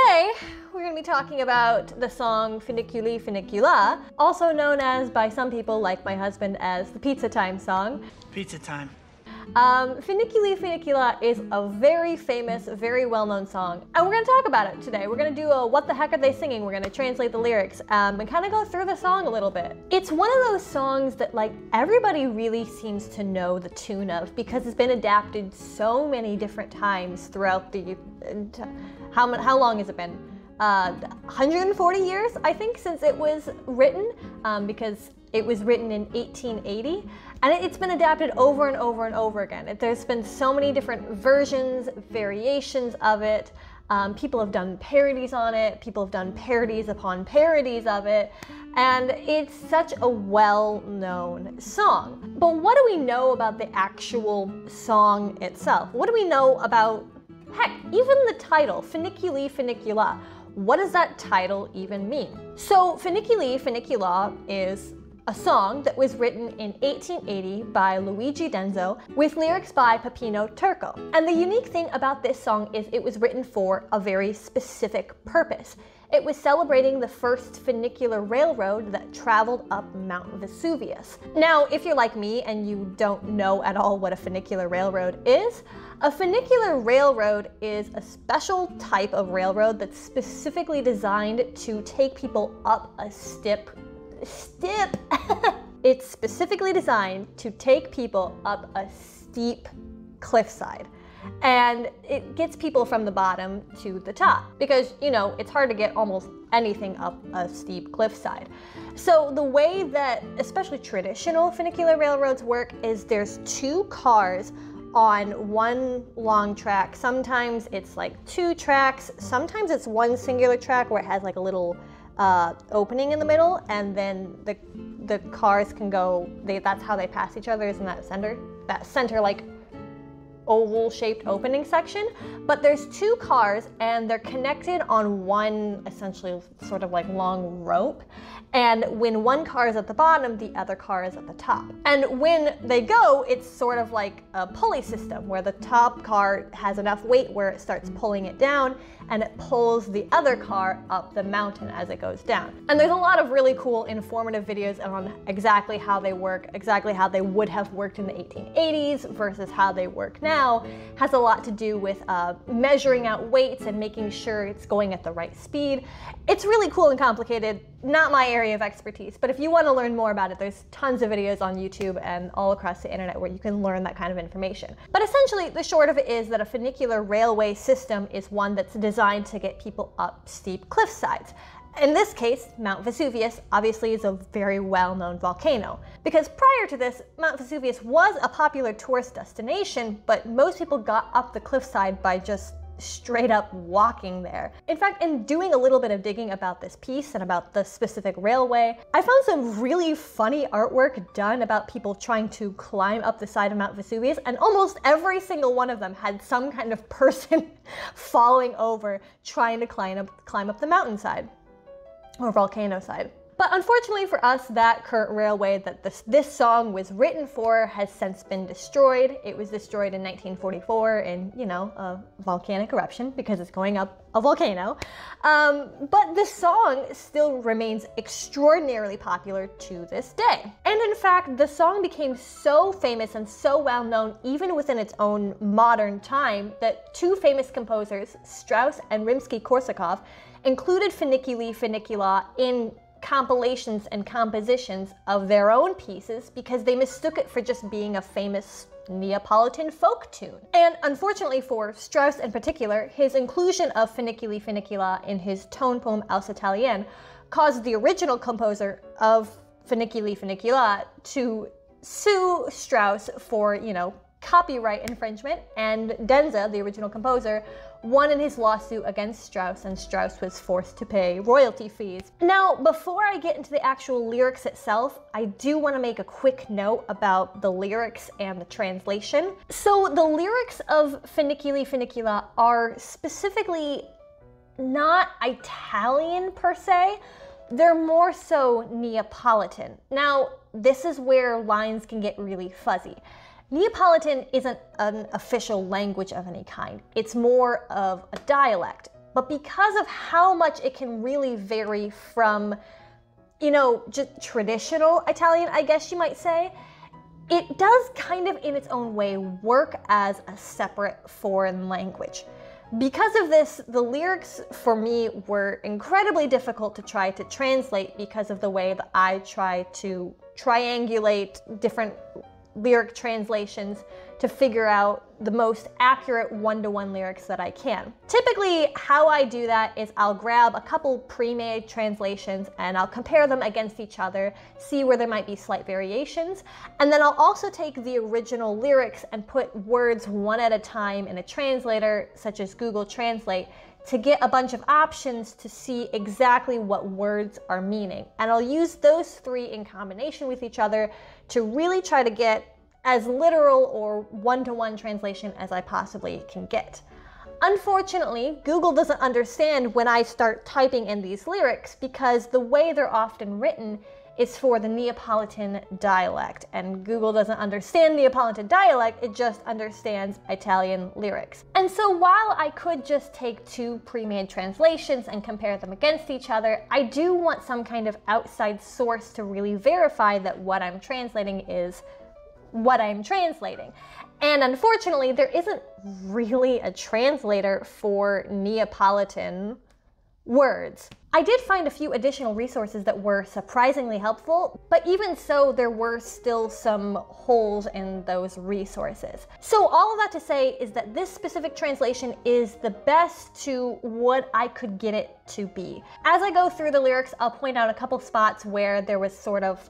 Today, we're going to be talking about the song Funiculi, Funicula, also known as, by some people like my husband, as the Pizza Time song. Pizza time. Funiculi, Funicula is a very famous, very well-known song, and we're going to talk about it today. We're going to do a what the heck are they singing? We're going to translate the lyrics and kind of go through the song a little bit. It's one of those songs that like everybody really seems to know the tune of because it's been adapted so many different times throughout the, how long has it been? 140 years, I think, since it was written, because it was written in 1880, and it's been adapted over and over and over again. There's been so many different versions, variations of it. People have done parodies on it. People have done parodies upon parodies of it, and it's such a well-known song. But what do we know about the actual song itself? What do we know about, heck, even the title, Funiculi, Funicula? What does that title even mean? So Funiculi, Funicula is a song that was written in 1880 by Luigi Denzo with lyrics by Peppino Turco. And the unique thing about this song is it was written for a very specific purpose. It was celebrating the first funicular railroad that traveled up Mount Vesuvius. Now, if you're like me and you don't know at all what a funicular railroad is, a funicular railroad is a special type of railroad that's specifically designed to take people up a It's specifically designed to take people up a steep cliffside. And it gets people from the bottom to the top because, you know, it's hard to get almost anything up a steep cliffside. So the way that especially traditional funicular railroads work is there's two cars on one long track. Sometimes it's like two tracks. Sometimes it's one singular track where it has like a little opening in the middle, and then the cars can go, that's how they pass each other, is in that center like oval shaped opening section. But there's two cars and they're connected on one essentially sort of like long rope, and when one car is at the bottom, the other car is at the top. And when they go, it's sort of like a pulley system where the top car has enough weight where it starts pulling it down and it pulls the other car up the mountain as it goes down. And there's a lot of really cool informative videos on exactly how they work, exactly how they would have worked in the 1880s versus how they work now. Has a lot to do with measuring out weights and making sure it's going at the right speed. It's really cool and complicated, not my area of expertise, but if you want to learn more about it, there's tons of videos on YouTube and all across the internet where you can learn that kind of information. But essentially, the short of it is that a funicular railway system is one that's designed to get people up steep cliff sides. In this case, Mount Vesuvius obviously is a very well-known volcano, because prior to this, Mount Vesuvius was a popular tourist destination, but most people got up the cliffside by just straight up walking there. In fact, in doing a little bit of digging about this piece and about the specific railway, I found some really funny artwork done about people trying to climb up the side of Mount Vesuvius, and almost every single one of them had some kind of person falling over trying to climb up the mountainside or volcano side. But unfortunately for us, that current railway that this song was written for has since been destroyed. It was destroyed in 1944 in, you know, a volcanic eruption because it's going up a volcano. But the song still remains extraordinarily popular to this day. And in fact, the song became so famous and so well known even within its own modern time that two famous composers, Strauss and Rimsky-Korsakov, included Funiculi, Funicula in compilations and compositions of their own pieces because they mistook it for just being a famous Neapolitan folk tune. And unfortunately for Strauss in particular, his inclusion of Funiculi, Funicula in his tone poem Aus Italien caused the original composer of Funiculi, Funicula to sue Strauss for, you know, copyright infringement, and Denza, the original composer, won in his lawsuit against Strauss, and Strauss was forced to pay royalty fees. Now, before I get into the actual lyrics itself, I do want to make a quick note about the lyrics and the translation. So the lyrics of Funiculi, Funicula are specifically not Italian per se. They're more so Neapolitan. Now, this is where lines can get really fuzzy. Neapolitan isn't an official language of any kind. It's more of a dialect. but because of how much it can really vary from, you know, just traditional Italian, I guess you might say, it does kind of in its own way work as a separate foreign language. Because of this, the lyrics for me were incredibly difficult to try to translate because of the way that I try to triangulate different lyric translations to figure out the most accurate one-to-one lyrics that I can. Typically, how I do that is I'll grab a couple pre-made translations and I'll compare them against each other, see where there might be slight variations, and then I'll also take the original lyrics and put words one at a time in a translator, such as Google Translate, to get a bunch of options to see exactly what words are meaning. And I'll use those three in combination with each other to really try to get as literal or one-to-one translation as I possibly can get. Unfortunately, Google doesn't understand when I start typing in these lyrics because the way they're often written is for the Neapolitan dialect, and Google doesn't understand Neapolitan dialect, it just understands Italian lyrics. And so while I could just take two pre-made translations and compare them against each other, I do want some kind of outside source to really verify that what I'm translating is what I'm translating. And unfortunately, there isn't really a translator for Neapolitan words. I did find a few additional resources that were surprisingly helpful, but even so, there were still some holes in those resources. So all of that to say is that this specific translation is the best to what I could get it to be. As I go through the lyrics, I'll point out a couple spots where there was sort of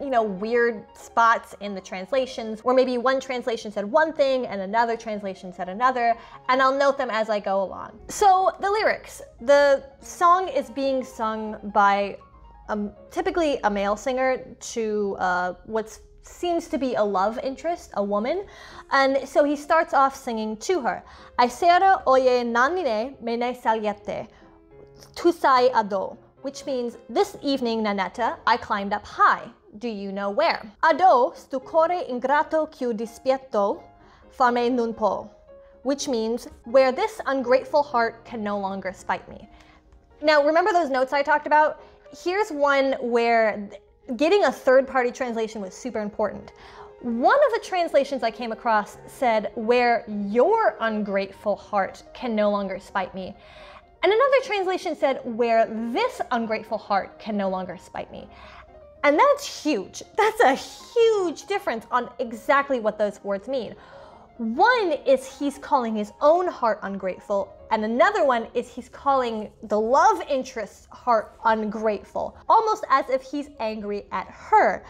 you know, weird spots in the translations, where maybe one translation said one thing and another translation said another, and I'll note them as I go along. So the lyrics. The song is being sung by typically a male singer to what seems to be a love interest, a woman, and so he starts off singing to her. Ai sera oye nanine mene saliete, tu sai ado, which means, this evening, Nanetta, I climbed up high. Do you know where? Ado stu core ingrato chiu dispietto fame nun po, which means, where this ungrateful heart can no longer spite me. Now, remember those notes I talked about? Here's one where getting a third-party translation was super important. One of the translations I came across said, where your ungrateful heart can no longer spite me. And another translation said, where this ungrateful heart can no longer spite me. And that's huge. That's a huge difference on exactly what those words mean. One is he's calling his own heart ungrateful, and another one is he's calling the love interest's heart ungrateful, almost as if he's angry at her.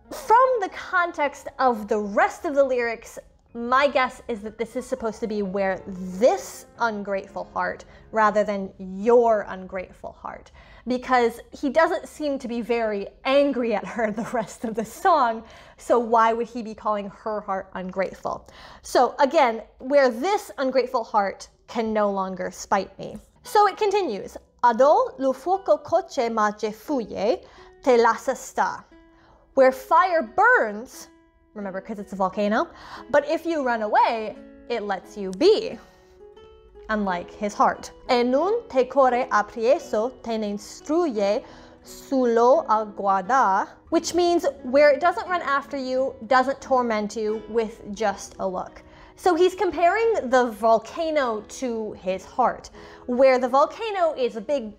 From the context of the rest of the lyrics, my guess is that this is supposed to be where this ungrateful heart rather than your ungrateful heart, because he doesn't seem to be very angry at her the rest of the song, so why would he be calling her heart ungrateful? So again, where this ungrateful heart can no longer spite me. So it continues. Ado lu fuoco coce ma fuye te lasa sta. Where fire burns, remember, because it's a volcano, but if you run away, it lets you be. Unlike his heart. E nun te core aprieso te ne instruye sulo aguada, which means where it doesn't run after you, doesn't torment you with just a look. So he's comparing the volcano to his heart, where the volcano is a big,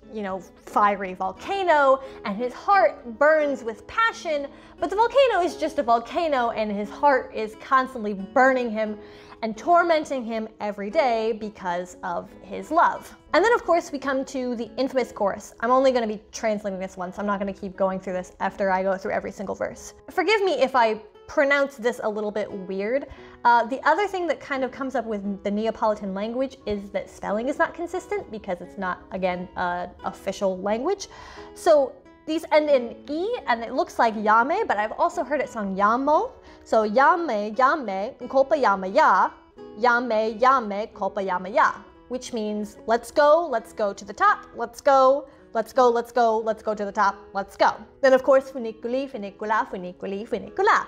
fiery volcano, and his heart burns with passion, but the volcano is just a volcano, and his heart is constantly burning him and tormenting him every day because of his love. And then of course we come to the infamous chorus. I'm only going to be translating this once. I'm not going to keep going through this after I go through every single verse. Forgive me if I pronounce this a little bit weird. The other thing that kind of comes up with the Neapolitan language is that spelling is not consistent because it's not, again, an official language. So these end in E, and it looks like yame, but I've also heard it sung yamo. So yame, yame, kolpa yama ya, yame, yame, kolpa yama ya, which means let's go to the top, let's go to the top, let's go. Then of course, funiculi, funicula, funiculi, funicula,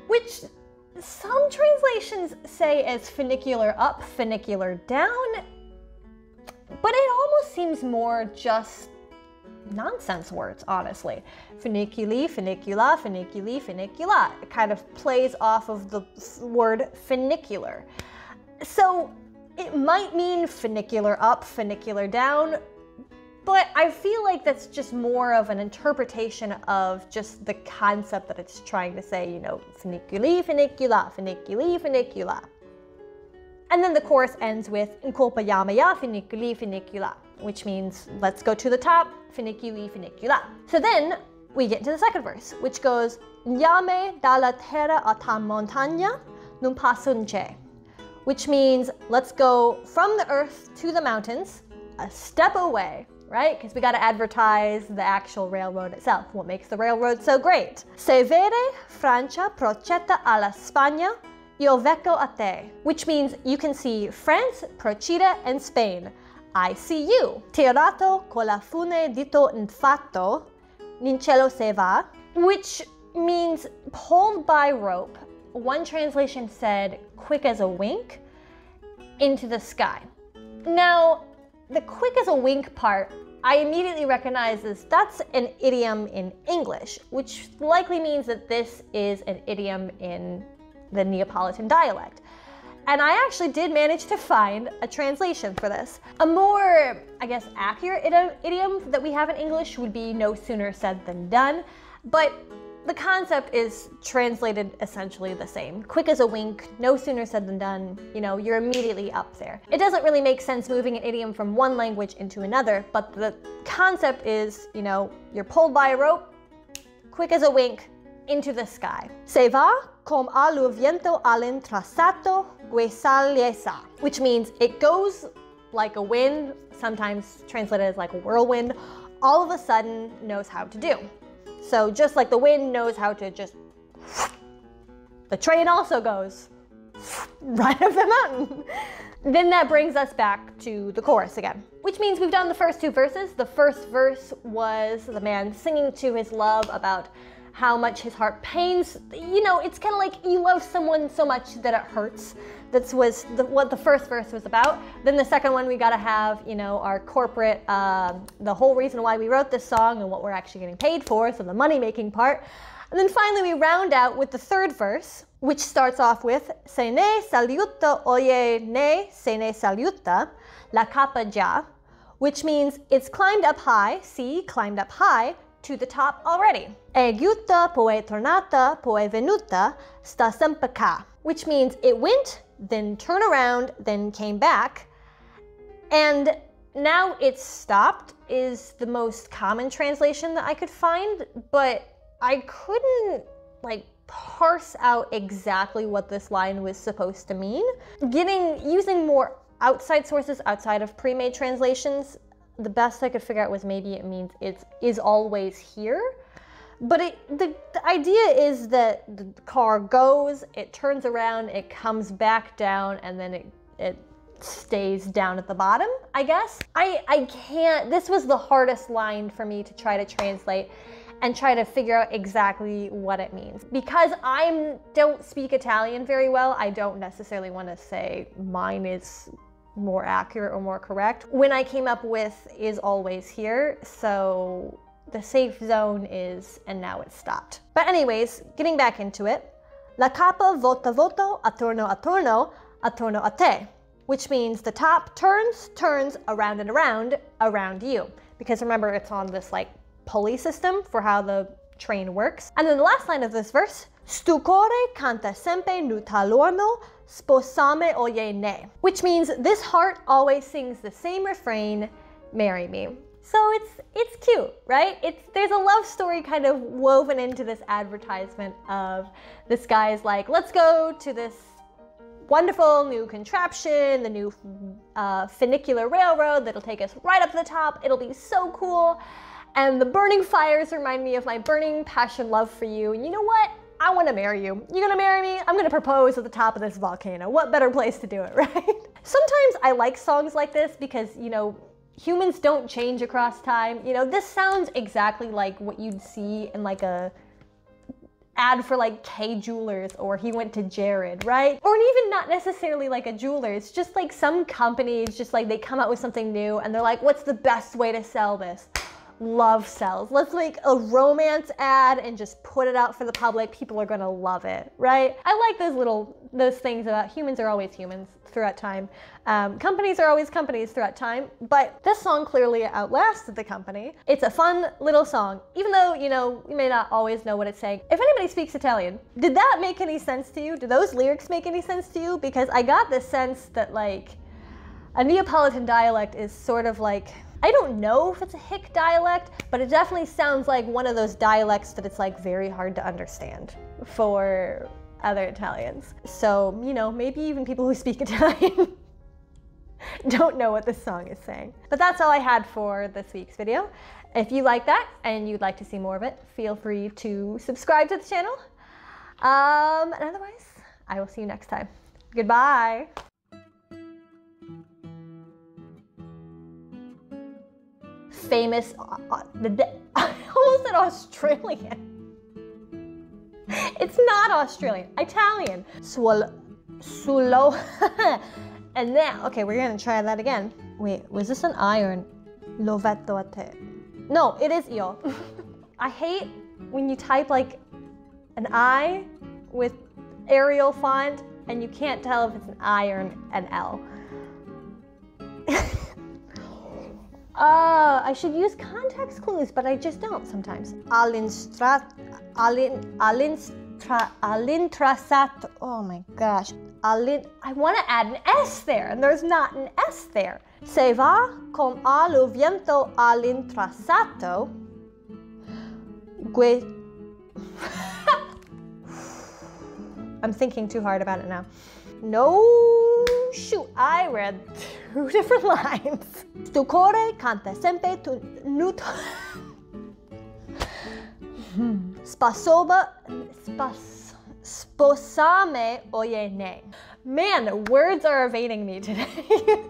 which some translations say as funicular up, funicular down. almost seems more just nonsense words, honestly. Funiculi, funicula, funiculi, funicula. It kind of plays off of the word funicular. So it might mean funicular up, funicular down, but I feel like that's just more of an interpretation of just the concept that it's trying to say, you know, funiculi, funicula, funiculi, funicula. And then the chorus ends with Incolpayamaya funiculi, funicula, which means let's go to the top, funiculi, funicula. So then we get into the second verse, which goes Llame dalla terra a ta montagna non passunce, which means let's go from the earth to the mountains, a step away, right? Because we got to advertise the actual railroad itself. What makes the railroad so great? Se vede Francia procetta alla Spagna, io vecco a te, which means you can see France, procede, and Spain. I see you. Tirato con la fune dito infatto, in cielo se va, which means pulled by rope. One translation said quick as a wink into the sky. Now, the quick as a wink part, I immediately recognize as that's an idiom in English, which likely means that this is an idiom in the Neapolitan dialect. And I actually did manage to find a translation for this. A more, I guess, accurate idiom that we have in English would be no sooner said than done, but the concept is translated essentially the same. Quick as a wink, no sooner said than done, you know, you're immediately up there. It doesn't really make sense moving an idiom from one language into another, but the concept is, you know, you're pulled by a rope, quick as a wink, into the sky. Se va com allo viento all'intrasato guesaliesa, which means it goes like a wind, sometimes translated as like a whirlwind, all of a sudden knows how to do. So just like the wind knows how to just, the train also goes right up the mountain. Then that brings us back to the chorus again, which means we've done the first two verses. The first verse was the man singing to his love about how much his heart pains. You know, it's kind of like you love someone so much that it hurts. That was what the first verse was about. Then the second one, we gotta have, you know, our corporate, the whole reason why we wrote this song and what we're actually getting paid for, so the money-making part. And then finally we round out with the third verse, which starts off with Se ne saluta oye ne se ne saluta la capa già, which means it's climbed up high, see, climbed up high, to the top already. E giutta poi tornata poi venuta sta sempre qua, which means it went, then turned around, then came back, and now it's stopped is the most common translation that I could find, but I couldn't like parse out exactly what this line was supposed to mean. Using more outside sources outside of pre-made translations, the best I could figure out was maybe it means it is always here. But the idea is that the car goes, it turns around, it comes back down, and then it stays down at the bottom, I guess. I can't, this was the hardest line for me to try to translate and try to figure out exactly what it means. Because I don't speak Italian very well, I don't necessarily want to say mine is more accurate or more correct. When I came up with is always here, so the safe zone is, and now it's stopped. But anyways, getting back into it, la capa volta volto attorno attorno attorno a te, which means the top turns around and around you. Because remember, it's on this like pulley system for how the train works. And then the last line of this verse, stu core canta sempre nu talorno sposame oye ne, which means this heart always sings the same refrain, marry me. So it's cute, right? There's a love story kind of woven into this advertisement of this guy's like, let's go to this wonderful new contraption, the new funicular railroad that'll take us right up to the top. It'll be so cool. And the burning fires remind me of my burning passion love for you. And you know what? I want to marry you. You gonna marry me? I'm gonna propose at the top of this volcano. What better place to do it, right? Sometimes I like songs like this because, you know, humans don't change across time. You know, this sounds exactly like what you'd see in like a ad for like K Jewelers, or he went to Jared, right? Or even not necessarily like a jeweler. It's just like some companies just like they come out with something new and they're like, what's the best way to sell this? Love sells. Let's make a romance ad and just put it out for the public. People are gonna love it, right? I like those things about humans are always humans throughout time. Companies are always companies throughout time, but this song clearly outlasted the company. It's a fun little song, even though, you know, you may not always know what it's saying. If anybody speaks Italian, did that make any sense to you? Do those lyrics make any sense to you? Because I got the sense that like a Neapolitan dialect is sort of like, I don't know if it's a hick dialect, but it definitely sounds like one of those dialects that it's like very hard to understand for other Italians. So, you know, maybe even people who speak Italian don't know what this song is saying. But that's all I had for this week's video. If you like that and you'd like to see more of it, feel free to subscribe to the channel. And otherwise, I will see you next time. Goodbye. Famous, I almost said Australian. It's not Australian, Italian. Sulo. And now, okay, we're gonna try that again. Wait, was this an I or an lovetto a te? No, it is io. I hate when you type like an I with Arial font and you can't tell if it's an I or an L. I should use context clues, but I just don't sometimes. All'intrasato. Oh my gosh. I want to add an S there, and there's not an S there. Se va con allo viento all'intrasato. I'm thinking too hard about it now. No, shoot, I read 2 different lines. Tu cuore canta sempre tu nuto. Sposame oye ne. Man, words are evading me today.